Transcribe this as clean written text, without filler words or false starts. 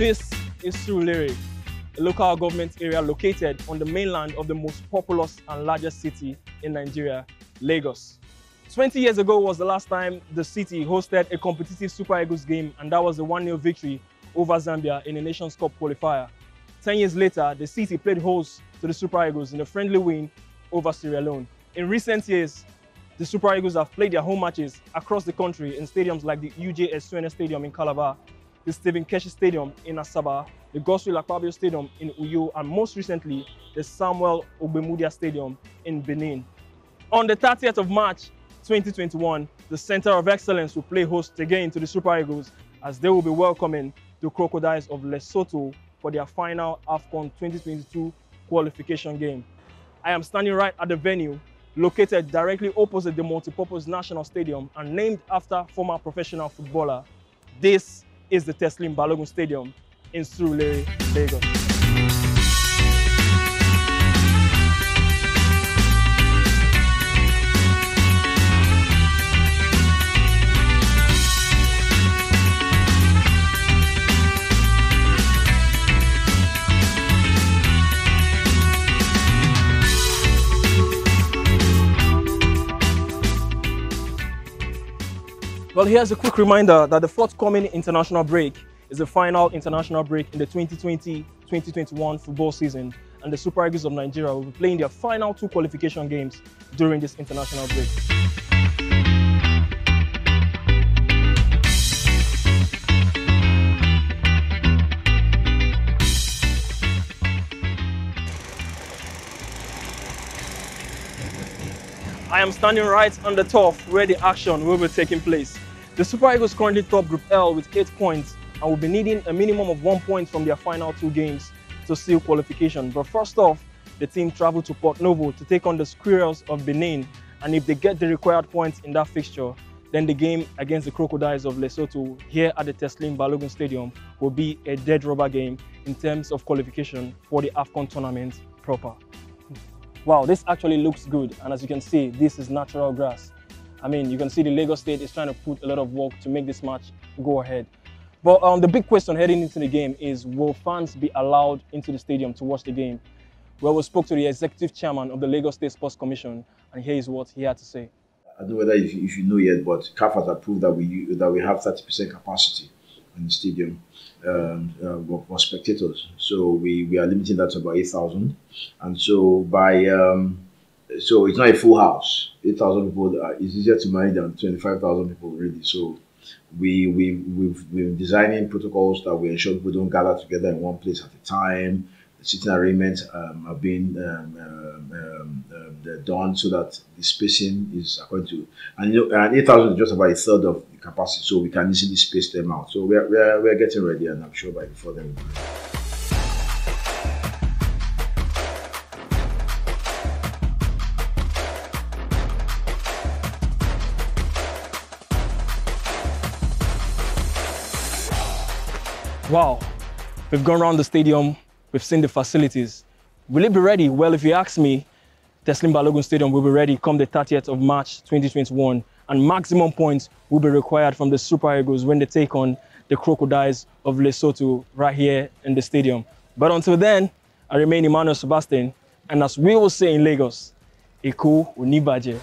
This is Surulere, a local government area located on the mainland of the most populous and largest city in Nigeria, Lagos. 20 years ago was the last time the city hosted a competitive Super Eagles game, and that was a 1-0 victory over Zambia in a Nations Cup qualifier. 10 years later, the city played host to the Super Eagles in a friendly win over Sierra Leone. In recent years, the Super Eagles have played their home matches across the country in stadiums like the UJS Stadium in Calabar, the Stephen Keshi Stadium in Asaba, the Godswill Akpabio Stadium in Uyo, and most recently, the Samuel Ogbemudia Stadium in Benin. On the 30th of March 2021, the Center of Excellence will play host again to the Super Eagles as they will be welcoming the Crocodiles of Lesotho for their final AFCON 2022 qualification game. I am standing right at the venue, located directly opposite the multipurpose National Stadium and named after former professional footballer. This is the Teslim Balogun Stadium in Surulere, Lagos. Well, here's a quick reminder that the forthcoming international break is the final international break in the 2020-2021 football season, and the Super Eagles of Nigeria will be playing their final 2 qualification games during this international break. I am standing right on the turf where the action will be taking place. The Super Eagles currently top Group L with 8 points and will be needing a minimum of 1 point from their final 2 games to seal qualification. But first off, the team travel to Port Novo to take on the Squirrels of Benin, and if they get the required points in that fixture, then the game against the Crocodiles of Lesotho here at the Teslim Balogun Stadium will be a dead rubber game in terms of qualification for the AFCON tournament proper. Wow, this actually looks good, and as you can see, this is natural grass. I mean, you can see the Lagos State is trying to put a lot of work to make this match go ahead. But the big question heading into the game is, will fans be allowed into the stadium to watch the game? Well, we spoke to the executive chairman of the Lagos State Sports Commission, and here is what he had to say. I don't know whether if you know yet, but CAF has approved that we have 30% capacity in the stadium for spectators. So we are limiting that to about 8,000, and so so it's not a full house. 8,000 people is easier to manage than 25,000 people really. So we've been designing protocols that we ensure people don't gather together in one place at a time. The sitting arrangements have been done so that the spacing is according to, and 8,000 is just about 1/3 of the capacity, so we can easily space them out. So we're getting ready, and I'm sure before then. Wow, we've gone around the stadium, we've seen the facilities. Will it be ready? Well, if you ask me, Teslim Balogun Stadium will be ready come the 30th of March 2021, and maximum points will be required from the Super Eagles when they take on the Crocodiles of Lesotho right here in the stadium. But until then, I remain Emmanuel Sebastian, and as we will say in Lagos, Eko Onibaje.